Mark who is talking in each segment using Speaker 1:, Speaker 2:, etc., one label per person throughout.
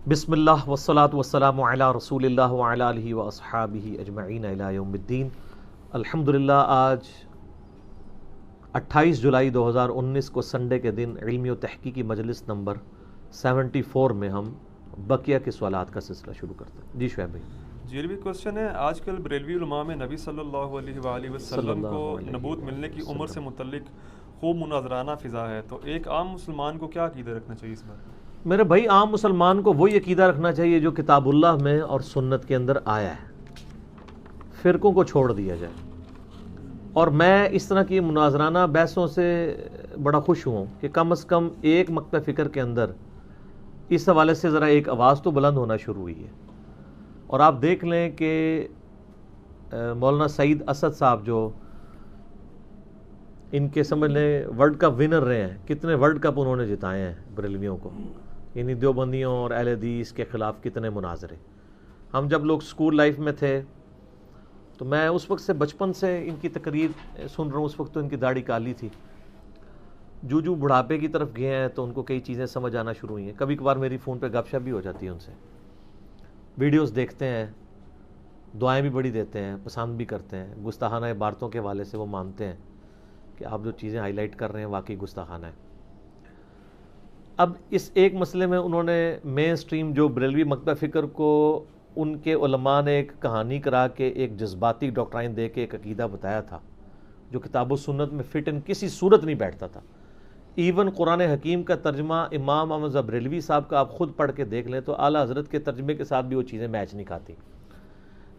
Speaker 1: بسم اللہ والصلاة والسلام علی رسول اللہ وعلی آلہ واصحابہ اجمعین الی یوم الدین۔ الحمدللہ آج 28 جولائی 2019 کو سنڈے کے دن علمی و تحقیقی مجلس نمبر 74 میں ہم بقیہ کے سوالات کا سلسلہ شروع کرتے ہیں۔ جی شعیب بھائی۔
Speaker 2: جی علمی کوشچن ہے، آج کل بریلوی علماء میں نبی صلی اللہ علیہ وآلہ وسلم کو نبوت ملنے کی عمر سے متعلق خوب مناظرانہ فضا ہے، تو ایک عام مسلمان کو کیا عقیدہ رکھنا چاہیے اس بارے میں؟
Speaker 1: میرے بھائی، عام مسلمان کو وہی عقیدہ رکھنا چاہیے جو کتاب اللہ میں اور سنت کے اندر آیا ہے، فرقوں کو چھوڑ دیا جائے۔ اور میں اس طرح کی مناظرانہ بحثوں سے بڑا خوش ہوں کہ کم از کم ایک مکتب فکر کے اندر اس حوالے سے ذرا ایک آواز تو بلند ہونا شروع ہوئی ہے۔ اور آپ دیکھ لیں کہ مولانا سعید اسد صاحب جو ان کے سمجھ لیں ورلڈ کپ ونر رہے ہیں، کتنے ورلڈ کپ انہوں نے جتائے ہیں بریلویوں کو، یعنی دیوبندیوں اور اہل حدیث کے خلاف کتنے مناظرے۔ ہم جب لوگ سکول لائف میں تھے تو میں اس وقت سے بچپن سے ان کی تقریر سن رہا ہوں، اس وقت تو ان کی داڑھی کالی تھی۔ جو بڑھاپے کی طرف گئے ہیں تو ان کو کئی چیزیں سمجھ آنا شروع ہوئی ہیں۔ کبھی کبھار میری فون پہ گپ شپ بھی ہو جاتی ہے ان سے، ویڈیوز دیکھتے ہیں، دعائیں بھی بڑی دیتے ہیں، پسند بھی کرتے ہیں۔ گستاخانہ عبارتوں کے حوالے سے وہ مانتے ہیں کہ آپ جو چیزیں ہائی لائٹ کر رہے ہیں واقعی گستاخانہ ہے۔ اب اس ایک مسئلے میں انہوں نے مین سٹریم جو بریلوی مکتب فکر کو ان کے علماء نے ایک کہانی کرا کے ایک جذباتی ڈاکٹرائن دے کے ایک عقیدہ بتایا تھا جو کتاب و سنت میں فٹ ان کسی صورت نہیں بیٹھتا تھا۔ ایون قرآن حکیم کا ترجمہ امام احمد رضا بریلوی صاحب کا آپ خود پڑھ کے دیکھ لیں تو اعلیٰ حضرت کے ترجمے کے ساتھ بھی وہ چیزیں میچ نہیں کھاتی،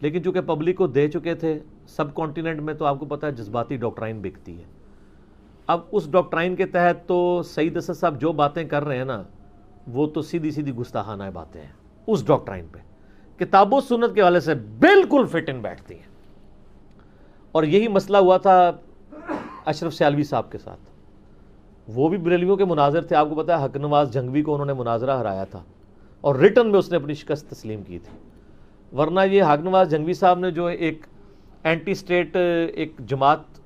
Speaker 1: لیکن چونکہ پبلک کو دے چکے تھے سب کانٹیننٹ میں، تو آپ کو پتہ ہے جذباتی ڈاکٹرائن بکتی ہے۔ اب اس ڈاکٹرائن کے تحت تو سعید اسد صاحب جو باتیں کر رہے ہیں نا، وہ تو سیدھی گستاخانہ باتیں ہیں اس ڈاکٹرائن پہ، کتاب و سنت کے حوالے سے بالکل فٹ ان بیٹھتی ہیں۔ اور یہی مسئلہ ہوا تھا اشرف سیالوی صاحب کے ساتھ، وہ بھی بریلویوں کے مناظر تھے۔ آپ کو پتہ ہے حق نواز جھنگوی کو انہوں نے مناظرہ ہرایا تھا اور ریٹن میں اس نے اپنی شکست تسلیم کی تھی، ورنہ یہ حق نواز جھنگوی صاحب نے جو ایک اینٹی اسٹیٹ ایک جماعت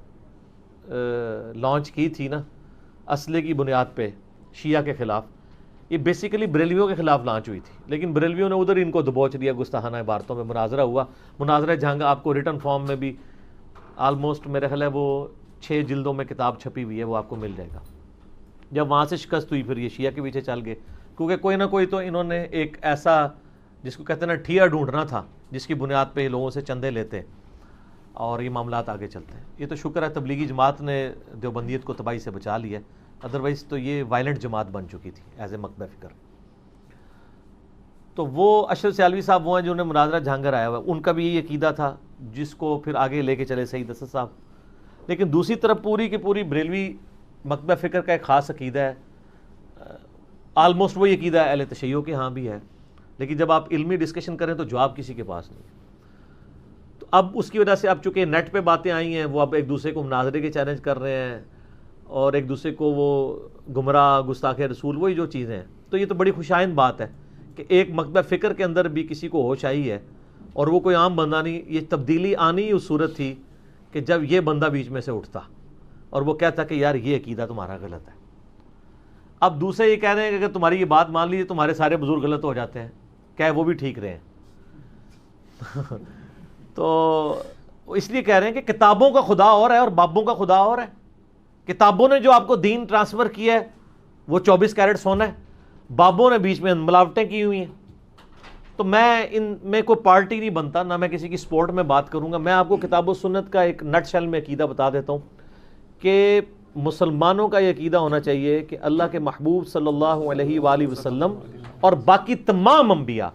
Speaker 1: لانچ کی تھی نا اسلحے کی بنیاد پہ شیعہ کے خلاف، یہ بیسیکلی بریلویوں کے خلاف لانچ ہوئی تھی، لیکن بریلویوں نے ادھر ان کو دبوچ دیا، گستاخانہ عبارتوں میں مناظرہ ہوا۔ مناظرہ جنگ آپ کو ریٹن فارم میں بھی آلموسٹ میرے خیال ہے وہ 6 جلدوں میں کتاب چھپی ہوئی ہے، وہ آپ کو مل جائے گا۔ جب وہاں سے شکست ہوئی پھر یہ شیعہ کے پیچھے چل گئے، کیونکہ کوئی نہ کوئی تو انہوں نے ایک ایسا جس کو کہتے ہیں نا ٹھیا ڈھونڈنا تھا جس کی بنیاد پہ لوگوں سے چندے لیتے اور یہ معاملات آگے چلتے ہیں۔ یہ تو شکر ہے تبلیغی جماعت نے دیوبندیت کو تباہی سے بچا لیا، ادروائز تو یہ وائلنٹ جماعت بن چکی تھی ایز اے مکتب فکر۔ تو وہ اشرف سیالوی صاحب وہ ہیں جنہوں نے مناظرہ جھانگر آیا ہوا ہے، ان کا بھی یہی عقیدہ تھا جس کو پھر آگے لے کے چلے سعید اسد صاحب۔ لیکن دوسری طرف پوری کی پوری بریلوی مکتب فکر کا ایک خاص عقیدہ ہے، آلموسٹ وہی عقیدہ اہل تشیع کے ہاں بھی ہے، لیکن جب آپ علمی ڈسکشن کریں تو جواب کسی کے پاس نہیں۔ تو اب اس کی وجہ سے اب چونکہ نیٹ پہ باتیں آئی ہیں، وہ اب ایک دوسرے کو مناظرے کے چیلنج کر رہے ہیں اور ایک دوسرے کو وہ گمراہ گستاخ رسول وہی جو چیزیں ہیں، تو یہ تو بڑی خوشائند بات ہے کہ ایک مکتب فکر کے اندر بھی کسی کو ہوش آئی ہے، اور وہ کوئی عام بندہ نہیں۔ یہ تبدیلی آنی اس صورت تھی کہ جب یہ بندہ بیچ میں سے اٹھتا اور وہ کہتا کہ یار یہ عقیدہ تمہارا غلط ہے۔ اب دوسرے یہ کہہ رہے ہیں کہ اگر تمہاری یہ بات مان لیجیے تمہارے سارے بزرگ غلط ہو جاتے ہیں، کیا وہ بھی ٹھیک رہے ہیں؟ تو اس لیے کہہ رہے ہیں کہ کتابوں کا خدا اور ہے اور بابوں کا خدا اور ہے۔ کتابوں نے جو آپ کو دین ٹرانسفر کیا ہے وہ 24 کیرٹ سونا ہے، بابوں نے بیچ میں ملاوٹیں کی ہوئی ہیں۔ تو میں ان میں کوئی پارٹی نہیں بنتا، نہ میں کسی کی سپورٹ میں بات کروں گا۔ میں آپ کو کتاب و سنت کا ایک نٹ شیل میں عقیدہ بتا دیتا ہوں کہ مسلمانوں کا یہ عقیدہ ہونا چاہیے کہ اللہ کے محبوب صلی اللہ علیہ وآلہ وسلم اور باقی تمام انبیاء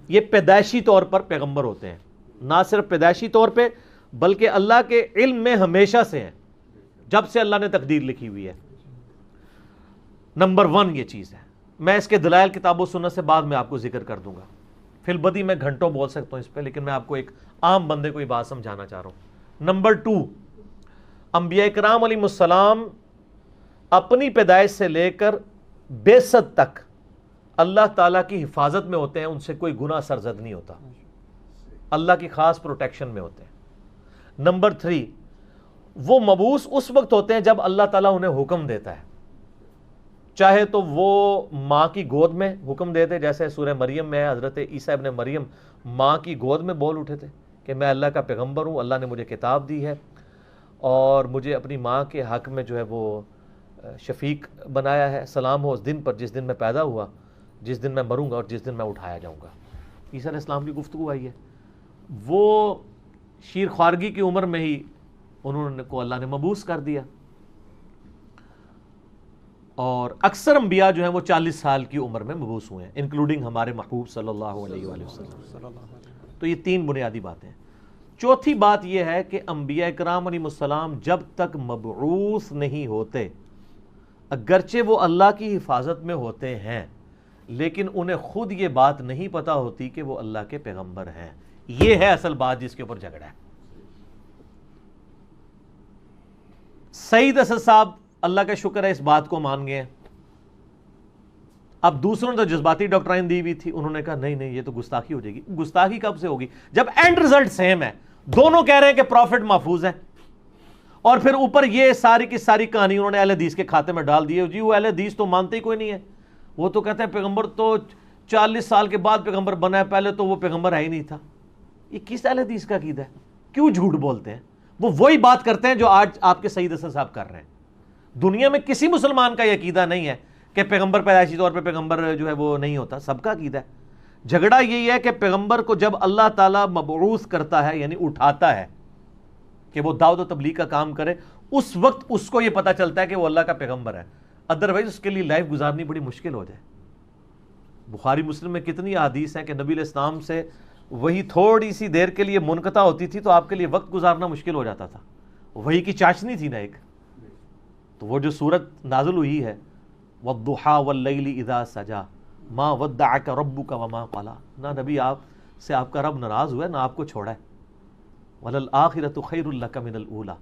Speaker 1: یہ پیدائشی طور پر پیغمبر ہوتے ہیں، نہ صرف پیدائشی طور پہ بلکہ اللہ کے علم میں ہمیشہ سے ہیں، جب سے اللہ نے تقدیر لکھی ہوئی ہے۔ نمبر 1 یہ چیز ہے۔ میں اس کے دلائل کتاب و سنت سے بعد میں آپ کو ذکر کر دوں گا، فی البدی میں گھنٹوں بول سکتا ہوں اس پہ، لیکن میں آپ کو ایک عام بندے کو یہ بات سمجھانا چاہ رہا ہوں۔ نمبر 2، انبیاء کرام علیہ السلام اپنی پیدائش سے لے کر بعثت تک اللہ تعالیٰ کی حفاظت میں ہوتے ہیں، ان سے کوئی گناہ سرزد نہیں ہوتا، اللہ کی خاص پروٹیکشن میں ہوتے ہیں۔ نمبر 3، وہ مبعوث اس وقت ہوتے ہیں جب اللہ تعالیٰ انہیں حکم دیتا ہے، چاہے تو وہ ماں کی گود میں حکم دیتے، جیسے سورہ مریم میں حضرت عیسیٰ ابن مریم ماں کی گود میں بول اٹھے تھے کہ میں اللہ کا پیغمبر ہوں، اللہ نے مجھے کتاب دی ہے اور مجھے اپنی ماں کے حق میں جو ہے وہ شفیق بنایا ہے، سلام ہو اس دن پر جس دن میں پیدا ہوا، جس دن میں مروں گا اور جس دن میں اٹھایا جاؤں گا۔ عیسیٰ علیہ السلام کی گفتگو آئی ہے، وہ شیر خوارگی کی عمر میں ہی انہوں کو اللہ نے مبعوث کر دیا، اور اکثر انبیاء جو ہیں وہ 40 سال کی عمر میں مبعوث ہوئے ہیں، انکلوڈنگ ہمارے محبوب صلی اللہ علیہ وآلہ وسلم۔ تو یہ 3 بنیادی باتیں ہیں۔ چوتھی بات یہ ہے کہ انبیاء کرام علیہ السلام جب تک مبعوث نہیں ہوتے، اگرچہ وہ اللہ کی حفاظت میں ہوتے ہیں، لیکن انہیں خود یہ بات نہیں پتا ہوتی کہ وہ اللہ کے پیغمبر ہیں۔ یہ ہے اصل بات جس کے اوپر جھگڑا ہے۔ سعید اسد صاحب اللہ کا شکر ہے اس بات کو مان گئے ہیں۔ اب دوسروں نے تو جذباتی ڈاکٹرائن دی ہوئی تھی، انہوں نے کہا نہیں نہیں یہ تو گستاخی ہو جائے گی۔ گستاخی کب سے ہوگی؟ جب اینڈ رزلٹ سیم ہے، دونوں کہہ رہے ہیں کہ پروفٹ محفوظ ہے، اور پھر اوپر یہ ساری کی ساری کہانی انہوں نے اہل حدیث کے کھاتے میں ڈال دی ہے۔ جی وہ اہل حدیث تو مانتے ہی کوئی نہیں ہے، وہ تو کہتے ہیں پیغمبر تو 40 سال کے بعد پیغمبر بنا ہے، پہلے تو وہ پیغمبر ہے ہی نہیں تھا۔ یہ کس اہل حدیث کا عقیدہ ہے؟ کیوں جھوٹ بولتے ہیں؟ وہ وہی بات کرتے ہیں جو آج آپ کے سعید اسد صاحب کر رہے ہیں۔ دنیا میں کسی مسلمان کا یہ عقیدہ نہیں ہے کہ پیغمبر پیدائشی طور پہ پیغمبر جو ہے وہ نہیں ہوتا، سب کا عقیدہ ہے۔ جھگڑا یہی ہے کہ پیغمبر کو جب اللہ تعالیٰ مبعوث کرتا ہے، یعنی اٹھاتا ہے کہ وہ دعوت و تبلیغ کا کام کرے، اس وقت اس کو یہ پتہ چلتا ہے کہ وہ اللہ کا پیغمبر ہے، ادروائز اس کے لیے لائف گزارنی بڑی مشکل ہو جائے۔ بخاری مسلم میں کتنی احادیث ہیں کہ نبی علیہ السلام سے وہی تھوڑی سی دیر کے لیے منقطع ہوتی تھی تو آپ کے لیے وقت گزارنا مشکل ہو جاتا تھا، وہی کی چاشنی تھی نا ایک۔ تو وہ جو صورت نازل ہوئی ہے وَالضُّحَىٰ وَاللَّيْلِ إِذَا سَجَىٰ مَا وَدَّعَكَ رَبُّكَ وَمَا قَلَىٰ، نہ نبی آپ سے آپ کا رب ناراض ہوا ہے نہ آپ کو چھوڑا ہے۔ وَلَلْآخِرَةُ خَيْرٌ لَكَ مِنَ الْأُولَىٰ،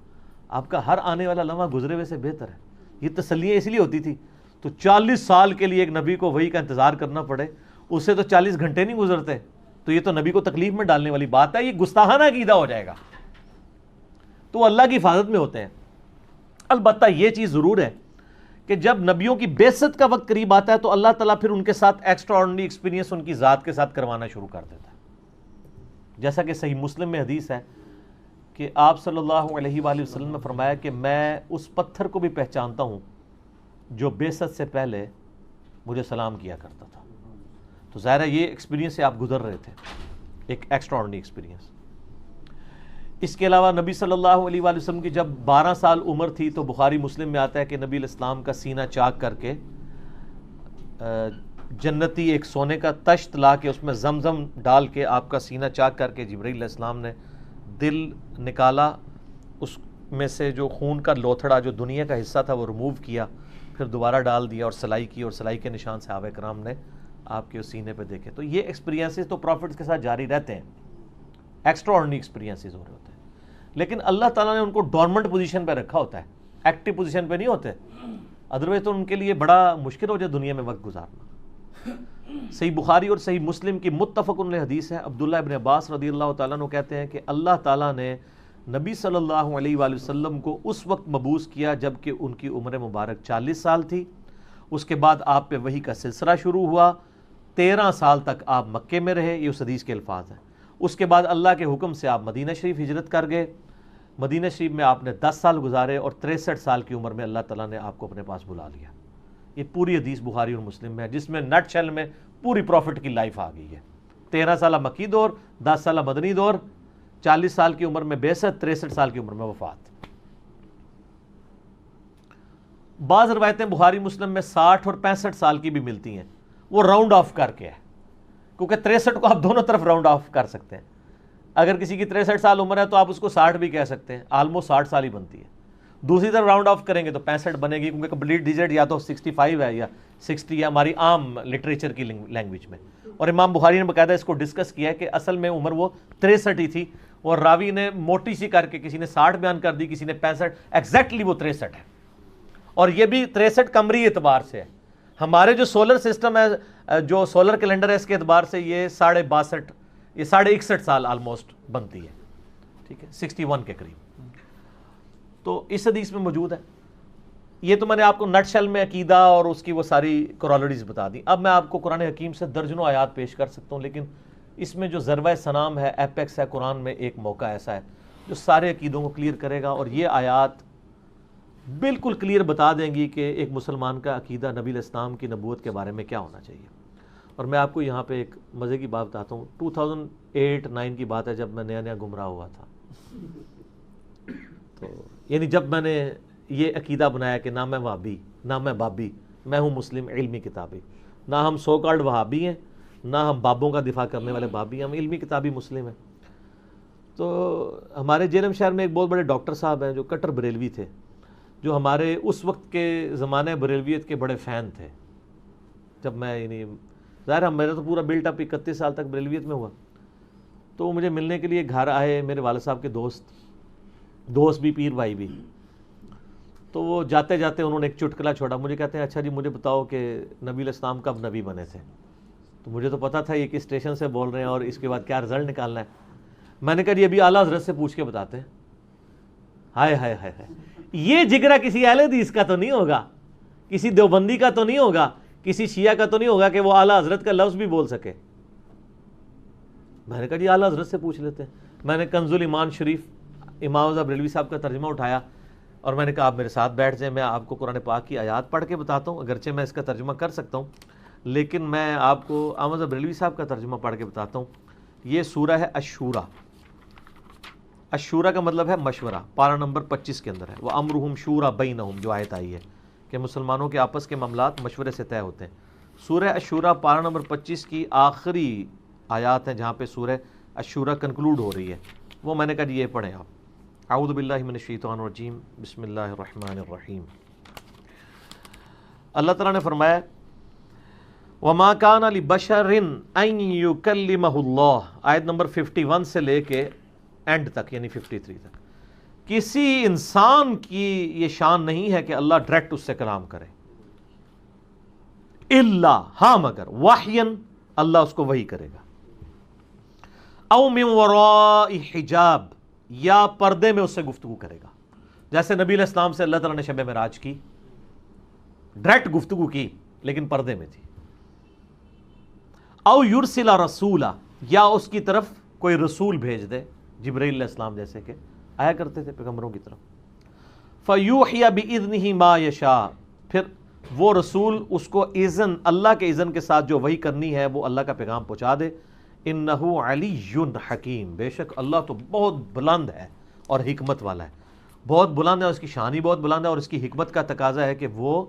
Speaker 1: آپ کا ہر آنے والا لمحہ گزرے ہوئے سے بہتر ہے۔ یہ تسلیاں اس لیے ہوتی تھی۔ تو 40 سال کے لیے ایک نبی کو وہی کا انتظار کرنا پڑے، اس سے تو 40 گھنٹے نہیں گزرتے، تو یہ تو نبی کو تکلیف میں ڈالنے والی بات ہے، یہ گستاخانہ عقیدہ ہو جائے گا۔ تو اللہ کی حفاظت میں ہوتے ہیں۔ البتہ یہ چیز ضرور ہے کہ جب نبیوں کی بعثت کا وقت قریب آتا ہے تو اللہ تعالیٰ پھر ان کے ساتھ ایکسٹرا آرڈنری ایکسپیرینس ان کی ذات کے ساتھ کروانا شروع کر دیتا ہے۔ جیسا کہ صحیح مسلم میں حدیث ہے کہ آپ صلی اللہ علیہ وآلہ وسلم نے فرمایا کہ میں اس پتھر کو بھی پہچانتا ہوں جو بعثت سے پہلے مجھے سلام کیا کرتا تھا۔ تو ظاہر ہے یہ ایکسپیرینس سے آپ گزر رہے تھے، ایک ایکسٹرا آرڈنری ایکسپیرینس۔ اس کے علاوہ نبی صلی اللہ علیہ وآلہ وسلم کی جب 12 سال عمر تھی تو بخاری مسلم میں آتا ہے کہ نبی علیہ السلام کا سینہ چاک کر کے جنتی ایک سونے کا تشت لا کے اس میں زمزم ڈال کے آپ کا سینہ چاک کر کے جبرائیل علیہ السلام نے دل نکالا، اس میں سے جو خون کا لوتھڑا جو دنیا کا حصہ تھا وہ ریموو کیا، پھر دوبارہ ڈال دیا اور سلائی کی، اور سلائی کے نشان صحابہ کرام نے آپ کے اس سینے پہ دیکھے۔ تو یہ ایکسپیرینسز تو پروفٹس کے ساتھ جاری رہتے ہیں، ایکسٹرا آرڈنری ایکسپیرینسز ہو رہے ہوتے ہیں، لیکن اللہ تعالیٰ نے ان کو ڈورمنٹ پوزیشن پہ رکھا ہوتا ہے، ایکٹیو پوزیشن پہ نہیں ہوتے، ادروائز تو ان کے لیے بڑا مشکل ہو جائے دنیا میں وقت گزارنا۔ صحیح بخاری اور صحیح مسلم کی متفق علیہ حدیث ہے، عبداللہ ابن عباس رضی اللہ تعالیٰ عنہ کہتے ہیں کہ اللہ تعالیٰ نے نبی صلی اللہ علیہ وآلہ وسلم کو اس وقت مبعوث کیا جب کہ ان کی عمر مبارک 40 سال تھی۔ اس کے بعد آپ پہ وحی کا سلسلہ شروع ہوا، 13 سال تک آپ مکے میں رہے، یہ اس حدیث کے الفاظ ہیں۔ اس کے بعد اللہ کے حکم سے آپ مدینہ شریف ہجرت کر گئے، مدینہ شریف میں آپ نے 10 سال گزارے اور 63 سال کی عمر میں اللہ تعالیٰ نے آپ کو اپنے پاس بلا لیا۔ یہ پوری حدیث بخاری اور مسلم میں ہے، جس میں نٹ شیل میں پوری پروفٹ کی لائف آ گئی ہے۔ 13 سالہ مکی دور، 10 سالہ مدنی دور، 40 سال کی عمر میں بعثت، 63 سال کی عمر میں وفات۔ بعض روایتیں بخاری مسلم میں 60 اور 65 سال کی بھی ملتی ہیں، وہ راؤنڈ آف کر کے ہے، کیونکہ 63 کو آپ دونوں طرف راؤنڈ آف کر سکتے ہیں۔ اگر کسی کی 63 سال عمر ہے تو آپ اس کو 60 بھی کہہ سکتے ہیں، آلموسٹ 60 سال ہی بنتی ہے۔ دوسری طرف راؤنڈ آف کریں گے تو 65 بنے گی، کیونکہ کمپلیٹ ڈیجٹ یا تو 65 ہے یا 60 ہے ہماری عام لٹریچر کی لینگویج میں۔ اور امام بخاری نے باقاعدہ اس کو ڈسکس کیا ہے کہ اصل میں عمر وہ 63 ہی تھی، اور راوی نے موٹی سی کر کے کسی نے 60 بیان کر دی، کسی نے 65، ایگزیکٹلی وہ 63 ہے۔ اور یہ بھی 63 قمری اعتبار سے ہے، ہمارے جو سولر سسٹم ہے، جو سولر کیلنڈر ہے، اس کے اعتبار سے یہ 62.5 یہ 61.5 سال آلموسٹ بنتی ہے، ٹھیک ہے، 61 کے قریب۔ تو اس حدیث میں موجود ہے یہ تو میں نے آپ کو نٹ شل میں عقیدہ اور اس کی وہ ساری کرالریز بتا دی. اب میں آپ کو قرآن حکیم سے درجنوں آیات پیش کر سکتا ہوں، لیکن اس میں جو ذروہ سنام ہے، ایپیکس ہے، قرآن میں ایک موقع ایسا ہے جو سارے عقیدوں کو کلیئر کرے گا، اور یہ آیات بالکل کلیئر بتا دیں گی کہ ایک مسلمان کا عقیدہ نبی علیہ السلام کی نبوت کے بارے میں کیا ہونا چاہیے. اور میں آپ کو یہاں پہ ایک مزے کی بات بتاتا ہوں. 2008-9 کی بات ہے، جب میں نیا گمراہ ہوا تھا. تو یعنی جب میں نے یہ عقیدہ بنایا کہ نہ میں وہابی، نہ میں بابی، میں ہوں مسلم علمی کتابی، نہ ہم سو کالڈ وہابی ہیں، نہ ہم بابوں کا دفاع کرنے والے بابی ہیں، ہم علمی کتابی مسلم ہیں. تو ہمارے جیلم شہر میں ایک بہت بڑے ڈاکٹر صاحب ہیں جو کٹر بریلوی تھے، جو ہمارے اس وقت کے زمانے بریلویت کے بڑے فین تھے. جب میں یعنی ظاہر ہے میرا تو پورا بلٹ اپ 31 سال تک بریلویت میں ہوا. تو وہ مجھے ملنے کے لیے گھر آئے، میرے والد صاحب کے دوست بھی، پیر بھائی بھی. تو وہ جاتے جاتے انہوں نے ایک چٹکلا چھوڑا. مجھے کہتے ہیں اچھا جی مجھے بتاؤ کہ نبی علیہ السلام کب نبی بنے تھے. تو مجھے تو پتا تھا یہ کس اسٹیشن سے بول رہے ہیں اور اس کے بعد کیا رزلٹ نکالنا ہے. میں نے کہا جی ابھی اعلیٰ حضرت سے پوچھ کے بتاتے ہیں. ہائے ہائے ہائے ہائے، یہ جگرا کسی اہل حدیث کا تو نہیں ہوگا، کسی دیوبندی کا تو نہیں ہوگا، کسی شیعہ کا تو نہیں ہوگا کہ وہ اعلیٰ حضرت کا لفظ بھی بول سکے. میں نے کہا جی اعلیٰ حضرت سے پوچھ لیتے ہیں. میں نے کنز الایمان شریف امام رضا بریلوی صاحب کا ترجمہ اٹھایا اور میں نے کہا آپ میرے ساتھ بیٹھ جائیں، میں آپ کو قرآن پاک کی آیات پڑھ کے بتاتا ہوں. اگرچہ میں اس کا ترجمہ کر سکتا ہوں لیکن میں آپ کو امام رضا بریلوی صاحب کا ترجمہ پڑھ کے بتاتا ہوں. یہ سورہ ہے الشورى. الشورى کا مطلب ہے مشورہ. پارہ نمبر 25 کے اندر ہے وَأَمْرُهُمْ شُورَى بَيْنَهُمْ، جو آیت آئی ہے کہ مسلمانوں کے آپس کے معاملات مشورے سے طے ہوتے ہیں. سورہ الشورى پارہ نمبر 25 کی آخری آیات ہیں جہاں پہ سورہ الشورى کنکلوڈ ہو رہی ہے. وہ میں نے کہا یہ پڑھیں آپ. اعوذ باللہ من الشیطان الرجیم، بسم اللہ الرحمن الرحیم. اللہ تعالیٰ نے فرمایا وَمَا كَانَ لِبَشَرٍ أَن يُكَلِّمَهُ اللَّهُ، آیت نمبر 51 سے لے کے اینڈ تک یعنی 53 تک. کسی انسان کی یہ شان نہیں ہے کہ اللہ ڈائریکٹ اس سے کلام کرے، الا، ہاں مگر، وحین، اللہ اس کو وحی کرے گا، او من وراء حجاب، یا پردے میں اس سے گفتگو کرے گا. جیسے نبی علیہ السلام سے اللہ تعالیٰ نے شب معراج کی، ڈائریکٹ گفتگو کی لیکن پردے میں تھی. او یرسل رسولا، یا اس کی طرف کوئی رسول بھیج دے، جبرائیل علیہ السلام جیسے کہ آیا کرتے تھے پیغمبروں کی طرف. فیوحی بإذنہ ما یشاء، پھر وہ رسول اس کو اذن، اللہ کے اذن کے ساتھ جو وحی کرنی ہے وہ اللہ کا پیغام پہنچا دے. انہ علی حکیم، بے شک اللہ تو بہت بلند ہے اور حکمت والا ہے. بہت بلند ہے، اس کی شان ہی بہت بلند ہے، اور اس کی حکمت کا تقاضا ہے کہ وہ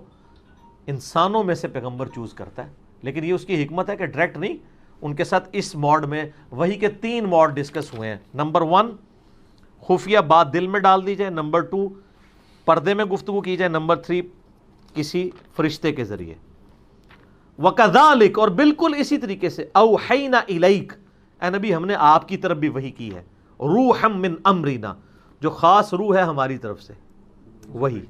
Speaker 1: انسانوں میں سے پیغمبر چوز کرتا ہے. لیکن یہ اس کی حکمت ہے کہ ڈائریکٹ نہیں، ان کے ساتھ اس موڈ میں وحی کے 3 موڈ ڈسکس ہوئے ہیں. نمبر 1 خفیہ بات دل میں ڈال دی جائے، نمبر 2 پردے میں گفتگو کی جائے، نمبر 3 کسی فرشتے کے ذریعے. وَكَذَلِكَ، اور بالکل اسی طریقے سے، اوحینا الیک، اے نبی ہم نے آپ کی طرف بھی وحی کی ہے، روحا من امرنا، جو خاص روح ہے ہماری طرف سے وحی.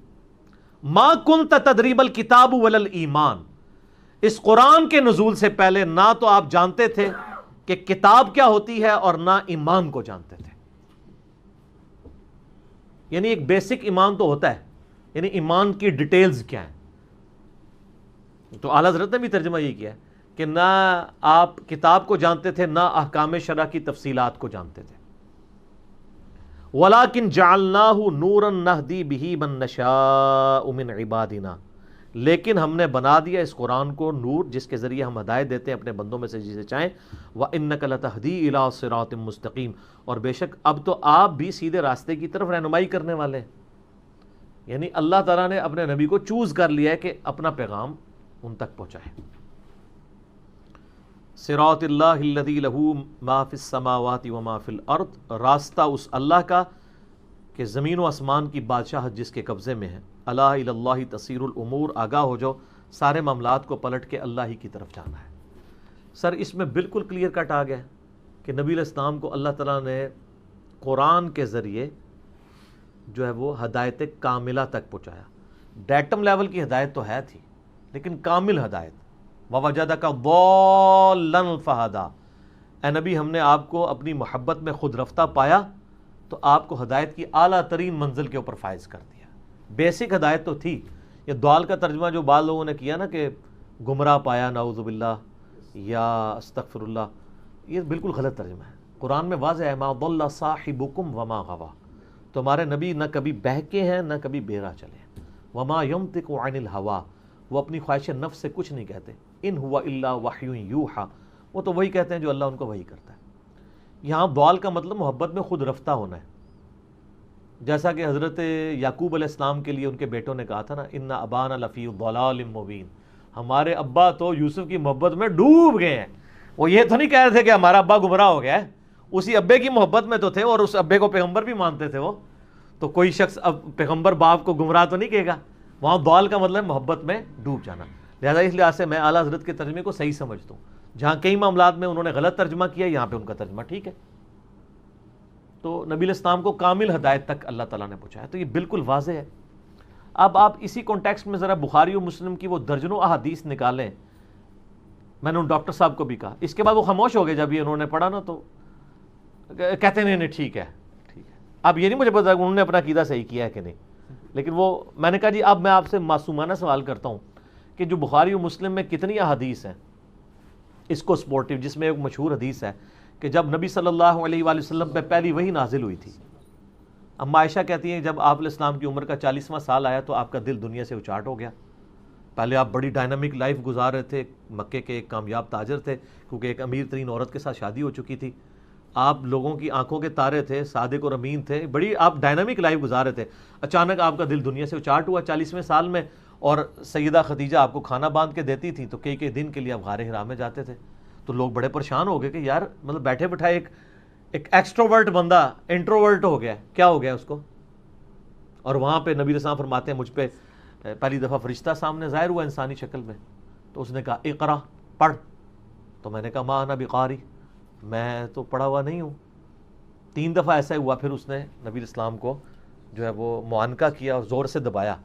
Speaker 1: ما کنت تدری الکتاب ولا الایمان، اس قرآن کے نزول سے پہلے نہ تو آپ جانتے تھے کہ کتاب کیا ہوتی ہے اور نہ ایمان کو جانتے تھے. یعنی ایک بیسک ایمان تو ہوتا ہے، یعنی ایمان کی ڈیٹیلز کیا ہیں. تو اعلیٰ حضرت نے بھی ترجمہ یہ کیا ہے کہ نہ آپ کتاب کو جانتے تھے، نہ احکام شرع کی تفصیلات کو جانتے تھے. وَلَكِنْ جَعَلْنَاهُ نُورًا نَهْدِي بِهِ مَن نَّشَاءُ مِنْ عِبَادِنَا، لیکن ہم نے بنا دیا اس قرآن کو نور، جس کے ذریعے ہم ہدایت دیتے ہیں اپنے بندوں میں سے جسے چاہیں. وَإِنَّكَ لَتَهْدِي إِلَىٰ صِرَاطٍ مُسْتَقِيمٍ، اور بے شک اب تو آپ بھی سیدھے راستے کی طرف رہنمائی کرنے والے ہیں. یعنی اللہ تعالیٰ نے اپنے نبی کو چوز کر لیا ہے کہ اپنا پیغام ان تک پہنچائے. صراط اللہ الذی لہ ما فی السماوات وما فی الارض، راستہ اس اللہ کا کہ زمین و آسمان کی بادشاہت جس کے قبضے میں ہے. الا الی اللہ تصیر الامور، آگاہ ہو جاؤ، سارے معاملات کو پلٹ کے اللہ ہی کی طرف جانا ہے. سر اس میں بالکل کلیئر کٹ آ گیا کہ نبی علیہ السلام کو اللہ تعالیٰ نے قرآن کے ذریعے جو ہے وہ ہدایت کاملہ تک پہنچایا. ڈیٹم لیول کی ہدایت تو ہے تھی لیکن کامل ہدایت. وَوَجَدَكَ ضَالًّا فَهَدَىٰ، اے نبی ہم نے آپ کو اپنی محبت میں خود رفتہ پایا تو آپ کو ہدایت کی اعلیٰ ترین منزل کے اوپر فائز کر دیا. بیسک ہدایت تو تھی یہ دوال کا ترجمہ جو بعض لوگوں نے کیا نا کہ گمراہ پایا نعوذ باللہ یا استغفر اللہ، یہ بالکل غلط ترجمہ ہے۔ قرآن میں واضح ہے ما ضل صاحبکم وما غوا، تمہارے نبی نہ کبھی بہکے ہیں نہ کبھی بہرا چلے ہیں۔ وما ینطق عن الہوا، وہ اپنی خواہش نفس سے کچھ نہیں کہتے۔ ان ہوا الا وحی یوحا، وہ تو وہی کہتے ہیں جو اللہ ان کو وحی کرتا ہے۔ یہاں ضال کا مطلب محبت میں خود رفتہ ہونا ہے، جیسا کہ حضرت یعقوب علیہ السلام کے لیے ان کے بیٹوں نے کہا تھا نا ان ابانا لفی ضلال مبین، ہمارے ابا تو یوسف کی محبت میں ڈوب گئے ہیں۔ وہ یہ تو نہیں کہہ رہے تھے کہ ہمارا ابا گمراہ ہو گیا ہے، اسی ابے کی محبت میں تو تھے اور اس ابے کو پیغمبر بھی مانتے تھے وہ، تو کوئی شخص اب پیغمبر باپ کو گمراہ تو نہیں کہے گا۔ وہاں ضال کا مطلب محبت میں ڈوب جانا۔ لہذا اس لحاظ سے میں اعلیٰ حضرت کے ترجمے کو صحیح سمجھتا ہوں۔ جہاں کئی معاملات میں انہوں نے غلط ترجمہ کیا، یہاں پہ ان کا ترجمہ ٹھیک ہے۔ تو نبی علیہ السلام کو کامل ہدایت تک اللہ تعالیٰ نے پہنچایا، تو یہ بالکل واضح ہے۔ اب آپ اسی کانٹیکسٹ میں ذرا بخاری و مسلم کی وہ درجنوں احادیث نکالیں۔ میں نے ان ڈاکٹر صاحب کو بھی کہا، اس کے بعد وہ خاموش ہو گئے جب یہ انہوں نے پڑھا نا، تو کہتے نہیں ٹھیک ہے ٹھیک ہے۔ اب یہ نہیں مجھے پتا انہوں نے اپنا عقیدہ صحیح کیا ہے کہ نہیں، لیکن وہ میں نے کہا جی اب میں آپ سے معصومانہ سوال کرتا ہوں کہ جو بخاری و مسلم میں کتنی احادیث ہیں اس کو سپورٹیو، جس میں ایک مشہور حدیث ہے کہ جب نبی صلی اللہ علیہ وآلہ وسلم پہ پہلی وحی نازل ہوئی تھی، اما عائشہ کہتی ہیں جب آپ علیہ السلام کی عمر کا 40واں سال آیا تو آپ کا دل دنیا سے اچاٹ ہو گیا۔ پہلے آپ بڑی ڈائنامک لائف گزار رہے تھے، مکے کے ایک کامیاب تاجر تھے کیونکہ ایک امیر ترین عورت کے ساتھ شادی ہو چکی تھی، آپ لوگوں کی آنکھوں کے تارے تھے، صادق اور امین تھے، بڑی آپ ڈائنامک لائف گزار رہے تھے۔ اچانک آپ کا دل دنیا سے اچاٹ ہوا 40ویں سال میں، اور سیدہ خدیجہ آپ کو کھانا باندھ کے دیتی تھی، تو کئی دن کے لیے آپ غار حرا میں جاتے تھے۔ تو لوگ بڑے پریشان ہو گئے کہ یار مطلب بیٹھے بٹھائے ایک ایکسٹروورٹ بندہ انٹروورٹ ہو گیا، کیا ہو گیا اس کو؟ اور وہاں پہ نبی رسول فرماتے ہیں مجھ پہ پہلی دفعہ فرشتہ سامنے ظاہر ہوا انسانی شکل میں، تو اس نے کہا اقرا، پڑھ۔ تو میں نے کہا ما انا بقاری، میں تو پڑھا ہوا نہیں ہوں۔ 3 دفعہ ایسا ہوا، پھر اس نے نبی اسلام کو جو ہے وہ معانقہ کیا اور زور سے دبایا،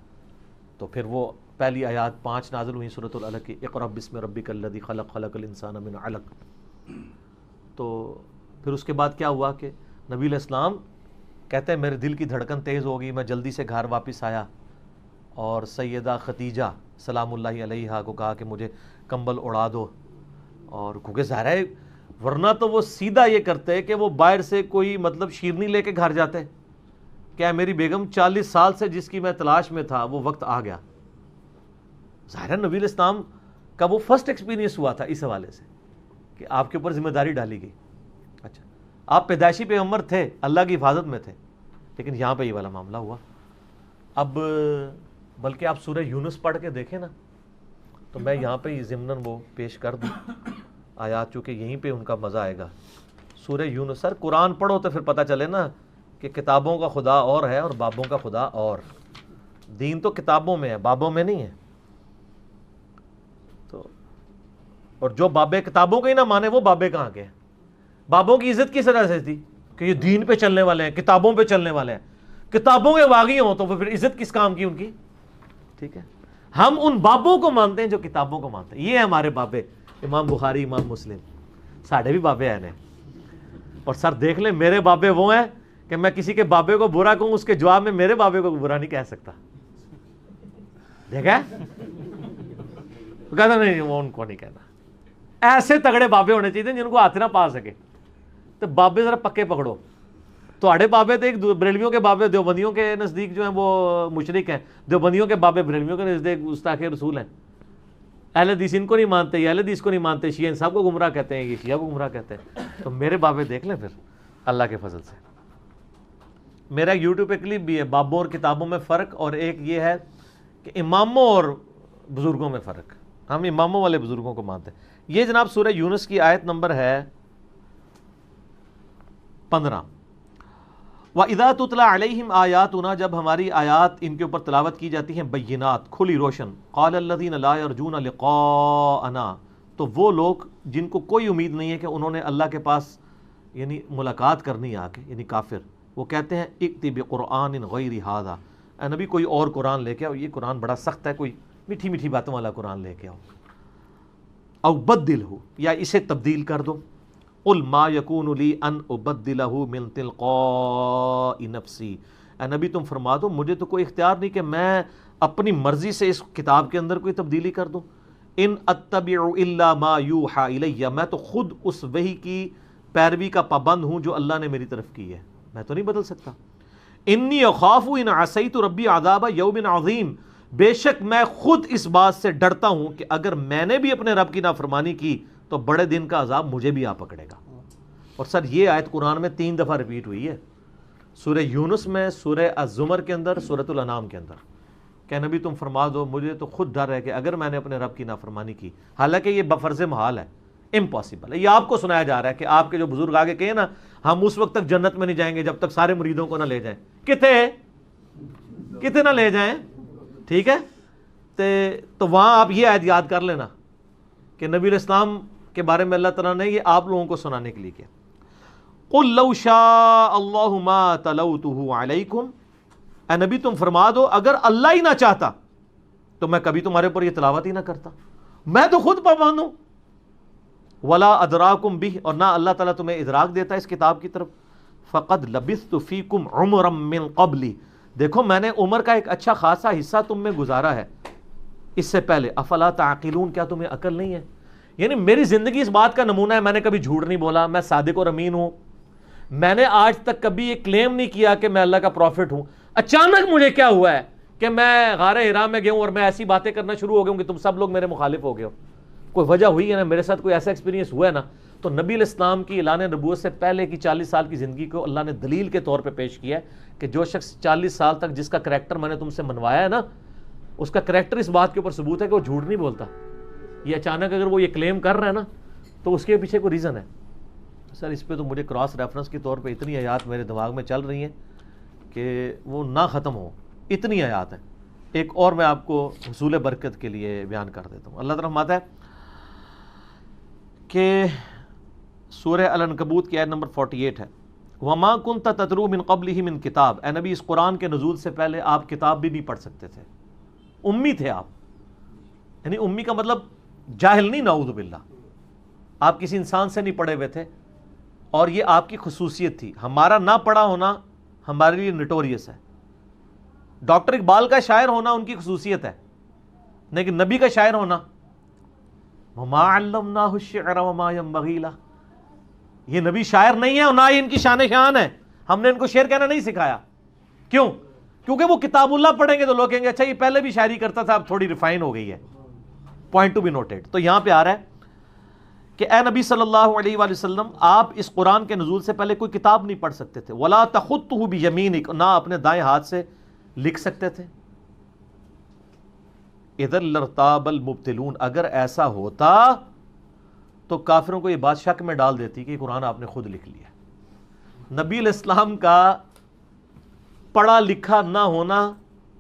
Speaker 1: تو پھر وہ پہلی آیات 5 نازل ہوئی سورۃ العلق کی، اقرأ بسم ربک الذی خلق، خلق الانسان من علق۔ تو پھر اس کے بعد کیا ہوا کہ نبی علیہ السلام کہتے ہیں میرے دل کی دھڑکن تیز ہو گئی، میں جلدی سے گھر واپس آیا اور سیدہ خدیجہ سلام اللہ علیہا کو کہا کہ مجھے کمبل اڑا دو، اور کیونکہ ظاہر ہے ورنہ تو وہ سیدھا یہ کرتے کہ وہ باہر سے کوئی مطلب شیرنی لے کے گھر جاتے، کیا میری بیگم 40 سال سے جس کی میں تلاش میں تھا وہ وقت آ گیا۔ ظاہر ہے نبی علیہ السلام کا وہ فرسٹ ایکسپیرینس ہوا تھا اس حوالے سے کہ آپ کے اوپر ذمہ داری ڈالی گئی۔ اچھا آپ پیدائشی پیغمبر تھے، اللہ کی حفاظت میں تھے، لیکن یہاں پہ یہ والا معاملہ ہوا۔ اب بلکہ آپ سورہ یونس پڑھ کے دیکھیں نا، تو میں یہاں پہ ضمناً وہ پیش کر دوں آیات، چونکہ یہیں پہ ان کا مزہ آئے گا۔ سورہ یونس، سر قرآن پڑھو تو پھر پتہ چلے نا کہ کتابوں کا خدا اور ہے اور بابوں کا خدا اور، دین تو کتابوں میں ہے، بابوں میں نہیں ہے۔ تو اور جو بابے کتابوں کے ہی نہ مانے وہ بابے کہاں کے ہیں؟ بابوں کی عزت کس طرح سے تھی کہ یہ دین پہ چلنے والے ہیں، کتابوں پہ چلنے والے ہیں، کتابوں کے باغی ہوں تو پھر عزت کس کام کی ان کی؟ ٹھیک ہے، ہم ان بابوں کو مانتے ہیں جو کتابوں کو مانتے ہیں، یہ ہیں ہمارے بابے، امام بخاری، امام مسلم، ساڑھے بھی بابے ہیں۔ اور سر دیکھ لیں میرے بابے وہ ہیں کہ میں کسی کے بابے کو برا کہوں اس کے جواب میں میرے بابے کو برا نہیں کہہ سکتا، دیکھا کہتا نہیں وہ ان کو نہیں کہنا۔ ایسے تگڑے بابے ہونے چاہیے جن کو ہاتھ نہ پا سکے، تو بابے ذرا پکے پکڑو۔ تو آڑے بابے تھے، ایک بریلویوں کے بابے دیوبندیوں کے نزدیک جو ہیں وہ مشرک ہیں، دیوبندیوں کے بابے بریلویوں کے نزدیک گستاخ رسول ہیں۔ اہل حدیث ان کو نہیں مانتے، یہ اہل حدیث کو نہیں مانتے، شیعہ ان سب کو گمراہ کہتے ہیں، یہ شیعہ کو گمراہ کہتے ہیں۔ تو میرے بابے دیکھ لیں پھر اللہ کے فضل سے۔ میرا یوٹیوب پہ کلپ بھی ہے بابوں اور کتابوں میں فرق، اور ایک یہ ہے کہ اماموں اور بزرگوں میں فرق، ہم اماموں والے بزرگوں کو مانتے ہیں۔ یہ جناب سورہ یونس کی آیت نمبر ہے 15۔ وَإِذَا تُتْلَى عَلَيْهِمْ آيَاتُنَا، جب ہماری آیات ان کے اوپر تلاوت کی جاتی ہیں، بینات، کھلی روشن، قَالَ الَّذِينَ لَا يَرْجُونَ لِقَاءَنَا، تو وہ لوگ جن کو کوئی امید نہیں ہے کہ انہوں نے اللہ کے پاس یعنی ملاقات کرنی ہے آ کے، یعنی کافر، وہ کہتے ہیں اِئْتِ بِقُرْآنٍ غَيْرِ هَذَا، اے نبی کوئی اور قرآن لے کے آؤ، یہ قرآن بڑا سخت ہے، کوئی میٹھی میٹھی باتوں والا قرآن لے کے آؤ، او بدلہ، یا اسے تبدیل کر دو، قل ما یکون لی ان ابدلہ من تلقاء نفسی، اے نبی تم فرما دو مجھے تو کوئی اختیار نہیں کہ میں اپنی مرضی سے اس کتاب کے اندر کوئی تبدیلی کر دوں؟ ان اتبع الا ما یوحى الی، میں تو خود اس وحی کی پیروی کا پابند ہوں جو اللہ نے میری طرف کی ہے، میں تو نہیں بدل سکتا۔ انی اخاف ان عصیت ربی عذاب یوم عظیم، بے شک میں خود اس بات سے ڈرتا ہوں کہ اگر میں نے بھی اپنے رب کی نافرمانی کی تو بڑے دن کا عذاب مجھے بھی آ پکڑے گا۔ اور سر یہ آیت قرآن میں 3 دفعہ ریپیٹ ہوئی ہے، سورہ یونس میں، سورہ الزمر کے اندر، سورۃ الانعام کے اندر، کہ نبی تم فرما دو مجھے تو خود ڈر ہے کہ اگر میں نے اپنے رب کی نافرمانی کی، حالانکہ یہ بفرض محال ہے، امپاسبل ہے، یہ آپ کو سنایا جا رہا ہے کہ آپ کے جو بزرگ آگے کہے نا ہم اس وقت تک جنت میں نہیں جائیں گے جب تک سارے مریدوں کو نہ لے جائیں، کتے نہ لے جائیں، ٹھیک ہے؟ تو وہاں آپ یہ آیت یاد کر لینا کہ نبی علیہ السلام کے بارے میں اللہ تعالیٰ نے یہ آپ لوگوں کو سنانے کے لیے کیا۔ قُلْ لَوْ شَاءَ اللَّهُ مَا تَلَوْتُهُ عَلَيْكُمْ، اے نبی تم فرما دو اگر اللہ ہی نہ چاہتا تو میں کبھی تمہارے اوپر یہ تلاوت ہی نہ کرتا، میں تو خود پابند ہوں۔ وَلَا أَدْرَاكُمْ بِهِ، اور نہ اللہ تعالیٰ تمہیں ادراک دیتا ہے اس کتاب کی طرف۔ فَقَدْ لَبِثْتُ فِيكُمْ عُمْرًا مِّن قَبْلِ، دیکھو میں نے عمر کا ایک اچھا خاصا حصہ تم میں گزارا ہے اس سے پہلے۔ افلا تعقلون، کیا تمہیں عقل نہیں ہے؟ یعنی میری زندگی اس بات کا نمونہ ہے، میں نے کبھی جھوٹ نہیں بولا، میں صادق اور امین ہوں، میں نے آج تک کبھی یہ کلیم نہیں کیا کہ میں اللہ کا پروفٹ ہوں۔ اچانک مجھے کیا ہوا ہے کہ میں غار حرا میں گیا ہوں اور میں ایسی باتیں کرنا شروع ہو گیا ہوں کہ تم سب لوگ میرے مخالف ہو گئے ہو؟ کوئی وجہ ہوئی ہے نا، میرے ساتھ کوئی ایسا ایکسپیرینس ہوا ہے نا؟ تو نبی علیہ السلام کی اعلان نبوت سے پہلے کی 40 سال کی زندگی کو اللہ نے دلیل کے طور پہ پیش کیا ہے کہ جو شخص 40 سال تک جس کا کریکٹر میں نے تم سے منوایا ہے نا، اس کا کریکٹر اس بات کے اوپر ثبوت ہے کہ وہ جھوٹ نہیں بولتا۔ یہ اچانک اگر وہ یہ کلیم کر رہا ہے نا تو اس کے پیچھے کوئی ریزن ہے۔ سر اس پہ تو مجھے کراس ریفرنس کے طور پہ اتنی آیات میرے دماغ میں چل رہی ہیں کہ وہ نہ ختم ہو، اتنی آیات ہیں۔ ایک اور میں آپ کو حصول برکت کے لیے بیان کر دیتا ہوں۔ اللہ تعالیٰ فرماتا ہے کہ سورہ العنکبوت کی آیت نمبر 48 ہے، وَمَا كُنْتَ تَتْلُو مِن قَبْلِهِ مِن کتاب، اے نبی اس قرآن کے نزول سے پہلے آپ کتاب بھی نہیں پڑھ سکتے تھے، امی تھے آپ۔ یعنی امی کا مطلب جاہل نہیں، نعوذ باللہ، آپ کسی انسان سے نہیں پڑھے ہوئے تھے، اور یہ آپ کی خصوصیت تھی۔ ہمارا نہ پڑھا ہونا ہمارے لیے نٹوریس ہے، ڈاکٹر اقبال کا شاعر ہونا ان کی خصوصیت ہے، لیکن نبی کا شاعر ہونا وَمَا عَلَّمْنَاهُ الشِّعْرَ وَمَا يَنبَغِي لَهُ، یہ نبی شاعر نہیں ہے اور نہ ہی ان کی شان ہے، ہم نے ان کو شعر کہنا نہیں سکھایا۔ کیوں؟ کیونکہ وہ کتاب اللہ پڑھیں گے تو لوگ کہیں گے اچھا یہ پہلے بھی شاعری کرتا تھا، اب تھوڑی ریفائن ہو گئی ہے۔ Point to be noted. تو یہاں پہ آ رہا ہے کہ اے نبی صلی اللہ علیہ وآلہ وسلم آپ اس قرآن کے نزول سے پہلے کوئی کتاب نہیں پڑھ سکتے تھے، وَلَا تَخُطُّهُ بِيَمِينِكَ، نہ اپنے دائیں ہاتھ سے لکھ سکتے تھے۔ اِذًا لَارْتَابَ الْمُبْطِلُونَ، اگر ایسا ہوتا تو کافروں کو یہ بات شک میں ڈال دیتی کہ قرآن آپ نے خود لکھ لیا۔ نبی علیہ السلام کا پڑھا لکھا نہ ہونا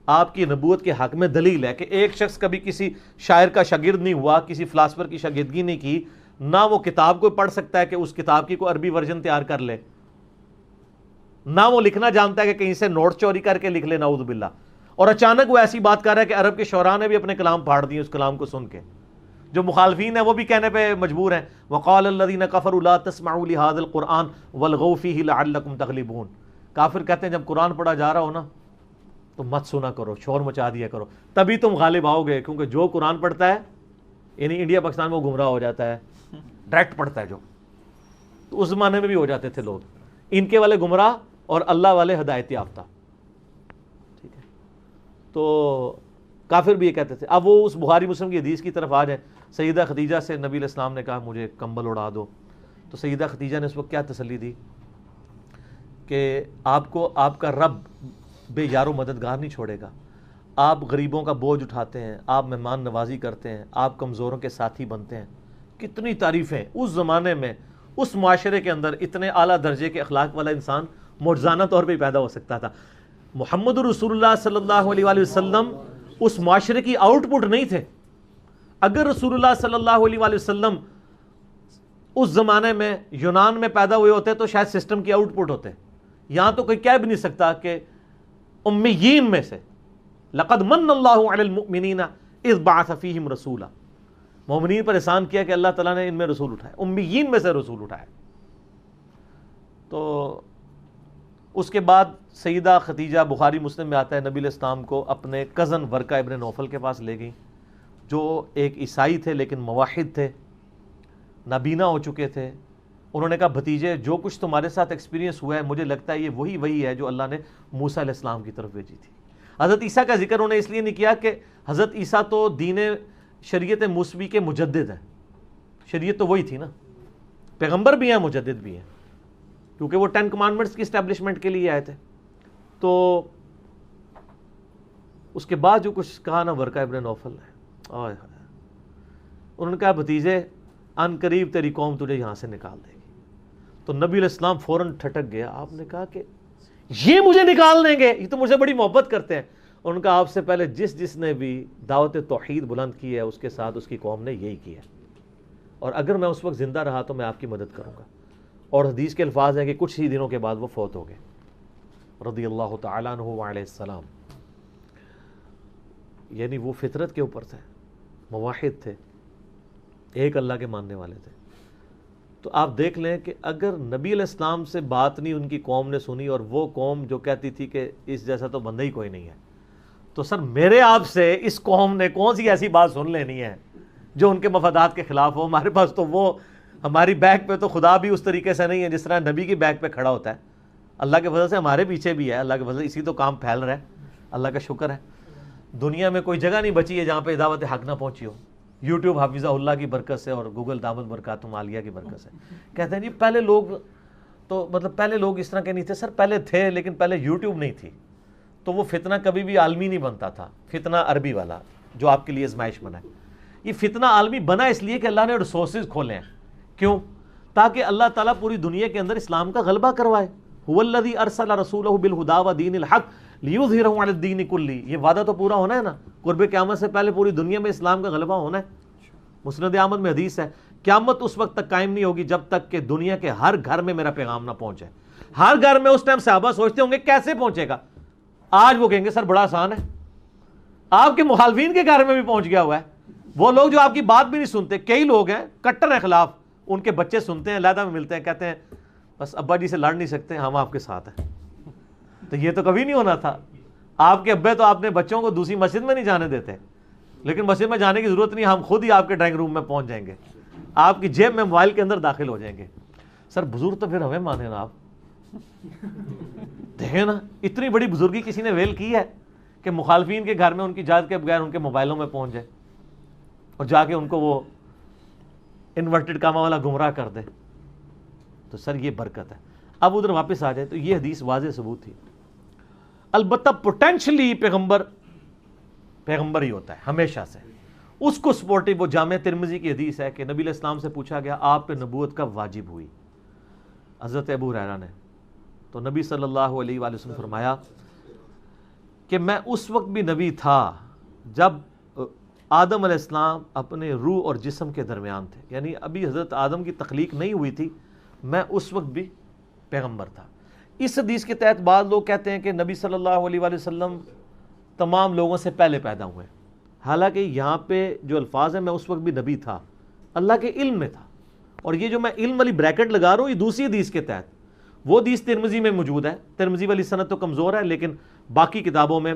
Speaker 1: آپ کی نبوت کے حق میں دلیل ہے کہ ایک شخص کبھی کسی شاعر کا شاگرد نہیں ہوا، کسی فلاسفر کی شاگردگی نہیں کی، نہ وہ کتاب کو پڑھ سکتا ہے کہ اس کتاب کی کوئی عربی ورژن تیار کر لے، نہ وہ لکھنا جانتا ہے کہ کہیں سے نوٹ چوری کر کے لکھ لے، نعوذ باللہ، اور اچانک وہ ایسی بات کر رہا ہے کہ عرب کے شعراء نے بھی اپنے کلام پھاڑ دیے اس کلام کو سن کے۔ جو مخالفین ہیں وہ بھی کہنے پہ مجبور ہیں، وَقَالَ الَّذِينَ كَفَرُوا لَا تَسْمَعُوا لِهَذَا الْقُرْآنِ وَالْغَوْا فِيهِ لَعَلَّكُمْ تَغْلِبُونَ، کافر کہتے ہیں جب قرآن پڑھا جا رہا ہو نا تو مت سنا کرو، شور مچا دیا کرو، تبھی تم غالب آؤ گے، کیونکہ جو قرآن پڑھتا ہے یعنی انڈیا پاکستان میں وہ گمراہ ہو جاتا ہے، ڈائریکٹ پڑھتا ہے جو، تو اس زمانے میں بھی ہو جاتے تھے لوگ، ان کے والے گمراہ اور اللہ والے ہدایت یافتہ، ٹھیک ہے؟ تو کافر بھی یہ کہتے تھے۔ اب وہ اس بخاری مسلم کی حدیث کی طرف آ جائیں، سیدہ خدیجہ سے نبی علیہ السلام نے کہا مجھے کمبل اڑا دو، تو سیدہ خدیجہ نے اس وقت کیا تسلی دی کہ آپ کو آپ کا رب بے یار و مددگار نہیں چھوڑے گا، آپ غریبوں کا بوجھ اٹھاتے ہیں، آپ مہمان نوازی کرتے ہیں، آپ کمزوروں کے ساتھی بنتے ہیں۔ کتنی تعریفیں اس زمانے میں، اس معاشرے کے اندر اتنے اعلیٰ درجے کے اخلاق والا انسان معجزانہ طور پہ پیدا ہو سکتا تھا۔ محمد رسول اللہ صلی اللہ علیہ وآلہ وسلم اس معاشرے کی آؤٹ پٹ نہیں تھے۔ اگر رسول اللہ صلی اللہ علیہ وآلہ وسلم اس زمانے میں یونان میں پیدا ہوئے ہوتے تو شاید سسٹم کی آؤٹ پٹ ہوتے۔ یہاں تو کوئی کہہ بھی نہیں سکتا کہ امیین میں سے لقد من اللہ علی المؤمنین اذ بعث فیہم رسولا، مومنین پر احسان کیا کہ اللہ تعالیٰ نے ان میں رسول اٹھائے، امیین میں سے رسول اٹھائے۔ تو اس کے بعد سیدہ خدیجہ، بخاری مسلم میں آتا ہے، نبی علیہ السلام کو اپنے کزن ورقہ ابن نوفل کے پاس لے گئیں، جو ایک عیسائی تھے لیکن موحد تھے، نابینا ہو چکے تھے. انہوں نے کہا بھتیجے جو کچھ تمہارے ساتھ ایکسپیرینس ہوا ہے مجھے لگتا ہے یہ وہی ہے جو اللہ نے موسیٰ علیہ السلام کی طرف بھیجی تھی. حضرت عیسیٰ کا ذکر انہوں نے اس لیے نہیں کیا کہ حضرت عیسیٰ تو دین شریعت موسوی کے مجدد ہیں، شریعت تو وہی تھی نا، پیغمبر بھی ہیں مجدد بھی ہیں، کیونکہ وہ 10 کمانڈمنٹس کی اسٹیبلشمنٹ کے لیے آئے تھے. تو اس کے بعد جو کچھ کہا نا ورقہ ابن نوفل نے، انہوں نے کہا بھتیجے ان قریب تیری قوم تجھے یہاں سے نکال دے گی. تو نبی علیہ السلام فوراً ٹھٹک گیا. آپ نے کہا کہ یہ مجھے نکال دیں گے، یہ تو مجھے بڑی محبت کرتے ہیں. ان کا آپ سے پہلے جس نے بھی دعوت توحید بلند کی ہے اس کے ساتھ اس کی قوم نے یہی کیا ہے، اور اگر میں اس وقت زندہ رہا تو میں آپ کی مدد کروں گا. اور حدیث کے الفاظ ہیں کہ کچھ ہی دنوں کے بعد وہ فوت ہو گئے رضی اللہ تعالیٰ عنہ وعلیہ السلام. یعنی وہ فطرت کے اوپر تھے، موحد تھے، ایک اللہ کے ماننے والے تھے. تو آپ دیکھ لیں کہ اگر نبی علیہ السلام سے بات نہیں ان کی قوم نے سنی، اور وہ قوم جو کہتی تھی کہ اس جیسا تو بندہ ہی کوئی نہیں ہے، تو سر میرے آپ سے اس قوم نے کون سی ایسی بات سن لینی ہے جو ان کے مفادات کے خلاف ہو. ہمارے پاس تو وہ ہماری بیک پہ تو خدا بھی اس طریقے سے نہیں ہے جس طرح نبی کی بیک پہ کھڑا ہوتا ہے. اللہ کے فضل سے ہمارے پیچھے بھی ہے، اللہ کے فضل سے اسی تو کام پھیل رہا ہے، اللہ کا شکر ہے. دنیا میں کوئی جگہ نہیں بچی ہے جہاں پہ دعوت حق نہ پہنچی ہو. یوٹیوب حافظہ اللہ کی برکت سے اور گوگل دامت برکاتہم عالیہ کی برکت سے. کہتے ہیں جی پہلے لوگ تو پہلے لوگ اس طرح کے نہیں تھے. سر پہلے تھے لیکن پہلے یوٹیوب نہیں تھی، تو وہ فتنہ کبھی بھی عالمی نہیں بنتا تھا. فتنہ عربی والا جو آپ کے لیے آزمائش بنا ہے، یہ فتنہ عالمی بنا اس لیے کہ اللہ نے ریسورسز کھولے ہیں. کیوں؟ تاکہ اللہ تعالیٰ پوری دنیا کے اندر اسلام کا غلبہ کروائے. هو الذی ارسل رسولہ بالہدی ودین الحق لیظہرہ علی الدین کلہ. یہ وعدہ تو پورا ہونا ہے نا، قرب قیامت سے پہلے پوری دنیا میں اسلام کا غلبہ ہونا ہے. مسند احمد میں حدیث ہے قیامت اس وقت تک قائم نہیں ہوگی جب تک کہ دنیا کے ہر گھر میں میرا پیغام نہ پہنچے. ہر گھر میں. اس ٹائم صحابہ سوچتے ہوں گے کیسے پہنچے گا. آج وہ کہیں گے سر بڑا آسان ہے، آپ کے مخالفین کے گھر میں بھی پہنچ گیا ہوا ہے. وہ لوگ جو آپ کی بات بھی نہیں سنتے، کئی لوگ ہیں کٹر ہیں خلاف، ان کے بچے سنتے ہیں، علیحدہ میں ملتے ہیں، کہتے ہیں بس ابا جی سے لڑ نہیں سکتے، ہم آپ کے ساتھ ہیں. تو یہ تو کبھی نہیں ہونا تھا. آپ کے ابے تو اپنے بچوں کو دوسری مسجد میں نہیں جانے دیتے، لیکن مسجد میں جانے کی ضرورت نہیں، ہم خود ہی آپ کے ڈرائنگ روم میں پہنچ جائیں گے، آپ کی جیب میں موبائل کے اندر داخل ہو جائیں گے. سر بزرگ تو پھر ہمیں مانے نا. آپ دیکھیں نا اتنی بڑی بزرگی کسی نے ویل کی ہے کہ مخالفین کے گھر میں ان کی اجازت کے بغیر ان کے موبائلوں میں پہنچ جائے اور جا کے ان کو وہ انورٹڈ کاما والا گمراہ کر دے. تو سر یہ برکت ہے. اب ادھر واپس آ جائے تو یہ حدیث واضح ثبوت تھی. البتہ پوٹینشلی پیغمبر ہی ہوتا ہے ہمیشہ سے. اس کو سپورٹیو وہ جامع ترمذی کی حدیث ہے کہ نبی علیہ السلام سے پوچھا گیا آپ پہ نبوت کب واجب ہوئی، حضرت ابو ہریرہ نے. تو نبی صلی اللہ علیہ وآلہ وسلم فرمایا کہ میں اس وقت بھی نبی تھا جب آدم علیہ السلام اپنے روح اور جسم کے درمیان تھے، یعنی ابھی حضرت آدم کی تخلیق نہیں ہوئی تھی، میں اس وقت بھی پیغمبر تھا. اس حدیث کے تحت بعض لوگ کہتے ہیں کہ نبی صلی اللہ علیہ وآلہ وسلم تمام لوگوں سے پہلے پیدا ہوئے، حالانکہ یہاں پہ جو الفاظ ہیں میں اس وقت بھی نبی تھا، اللہ کے علم میں تھا. اور یہ جو میں علم والی بریکٹ لگا رہا ہوں یہ دوسری حدیث کے تحت، وہ حدیث ترمذی میں موجود ہے. ترمذی والی سند تو کمزور ہے، لیکن باقی کتابوں میں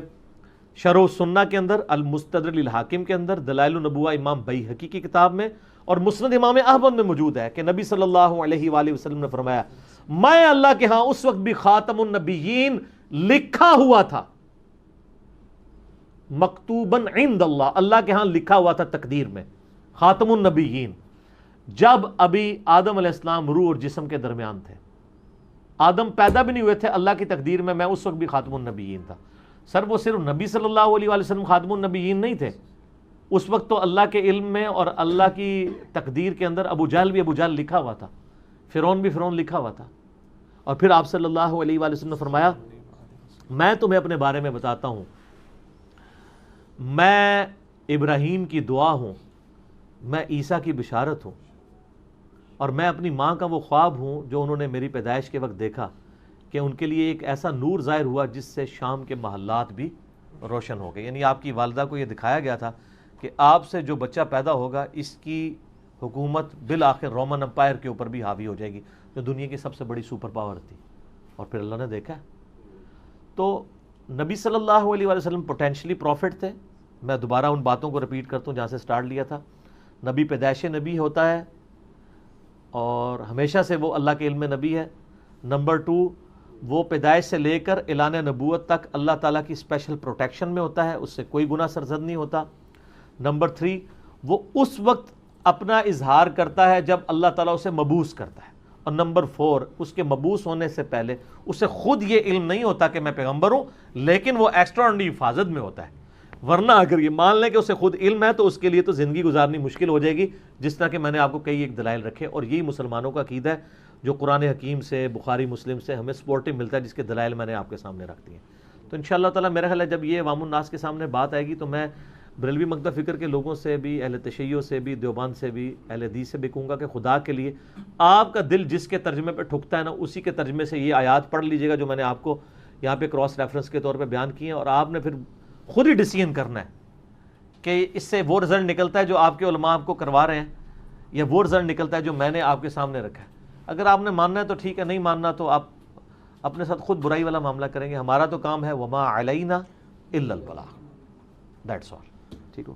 Speaker 1: شرح السنہ کے اندر، المستدرک للحاکم کے اندر، دلائل النبوہ امام بیہقی کی کتاب میں، اور مسند امام احمد میں موجود ہے کہ نبی صلی اللہ علیہ وآلہ وسلم نے فرمایا میں اللہ کے ہاں اس وقت بھی خاتم النبیین لکھا ہوا تھا، مکتوباً عند اللہ، اللہ کے ہاں لکھا ہوا تھا تقدیر میں، خاتم النبیین، جب ابھی آدم علیہ السلام روح اور جسم کے درمیان تھے. آدم پیدا بھی نہیں ہوئے تھے، اللہ کی تقدیر میں اس وقت بھی خاتم النبیین تھا. سر وہ صرف نبی صلی اللہ علیہ وآلہ وسلم خاتم النبیین نہیں تھے، اس وقت تو اللہ کے علم میں اور اللہ کی تقدیر کے اندر ابو جہل بھی ابو جہل لکھا ہوا تھا، فرعون بھی فرعون لکھا ہوا تھا. اور پھر آپ صلی اللہ علیہ وآلہ وسلم نے فرمایا میں تمہیں اپنے بارے میں بتاتا ہوں، میں ابراہیم کی دعا ہوں، میں عیسیٰ کی بشارت ہوں، اور میں اپنی ماں کا وہ خواب ہوں جو انہوں نے میری پیدائش کے وقت دیکھا کہ ان کے لیے ایک ایسا نور ظاہر ہوا جس سے شام کے محلات بھی روشن ہو گئے. یعنی آپ کی والدہ کو یہ دکھایا گیا تھا کہ آپ سے جو بچہ پیدا ہوگا اس کی حکومت بالآخر رومن امپائر کے اوپر بھی حاوی ہو جائے گی، جو دنیا کی سب سے بڑی سپر پاور تھی. اور پھر اللہ نے دیکھا ہے. تو نبی صلی اللہ علیہ وآلہ وسلم پوٹینشلی پروفٹ تھے. میں دوبارہ ان باتوں کو رپیٹ کرتا ہوں جہاں سے سٹارٹ لیا تھا. نبی پیدائش نبی ہوتا ہے اور ہمیشہ سے وہ اللہ کے علم نبی ہے. نمبر 2، وہ پیدائش سے لے کر اعلان نبوت تک اللہ تعالیٰ کی اسپیشل پروٹیکشن میں ہوتا ہے، اس سے کوئی گناہ سرزد نہیں ہوتا. نمبر 3، وہ اس وقت اپنا اظہار کرتا ہے جب اللہ تعالیٰ اسے مبعوث کرتا ہے. اور نمبر 4، اس کے مبعوث ہونے سے پہلے اسے خود یہ علم نہیں ہوتا کہ میں پیغمبر ہوں، لیکن وہ ایکسٹرا آرڈنری حفاظت میں ہوتا ہے. ورنہ اگر یہ مان لیں کہ اسے خود علم ہے تو اس کے لیے تو زندگی گزارنی مشکل ہو جائے گی، جس طرح کہ میں نے آپ کو کئی ایک دلائل رکھے. اور یہی مسلمانوں کا عقیدہ ہے جو قرآن حکیم سے، بخاری مسلم سے ہمیں سپورٹو ملتا ہے، جس کے دلائل میں نے آپ کے سامنے رکھ دیے. تو انشاءاللہ تعالیٰ میرا خیال ہے جب یہ عوام الناس کے سامنے بات آئے گی تو میں بریلوی مکتب فکر کے لوگوں سے بھی، اہل تشیع سے بھی، دیوبند سے بھی، اہل حدیث سے بھی کہوں گا کہ خدا کے لیے آپ کا دل جس کے ترجمے پہ ٹھکتا ہے نا، اسی کے ترجمے سے یہ آیات پڑھ لیجئے گا جو میں نے آپ کو یہاں پہ کراس ریفرنس کے طور پہ بیان کی ہیں. اور آپ نے پھر خود ہی ڈیسیژن کرنا ہے کہ اس سے وہ رزلٹ نکلتا ہے جو آپ کے علماء آپ کو کروا رہے ہیں، یا وہ رزلٹ نکلتا ہے جو میں نے آپ کے سامنے رکھا ہے. اگر آپ نے ماننا ہے تو ٹھیک ہے، نہیں ماننا تو آپ اپنے ساتھ خود برائی والا معاملہ کریں گے. ہمارا تو کام ہے وما علینا الا البلاغ، دیٹس آل. ٹھیک ہو.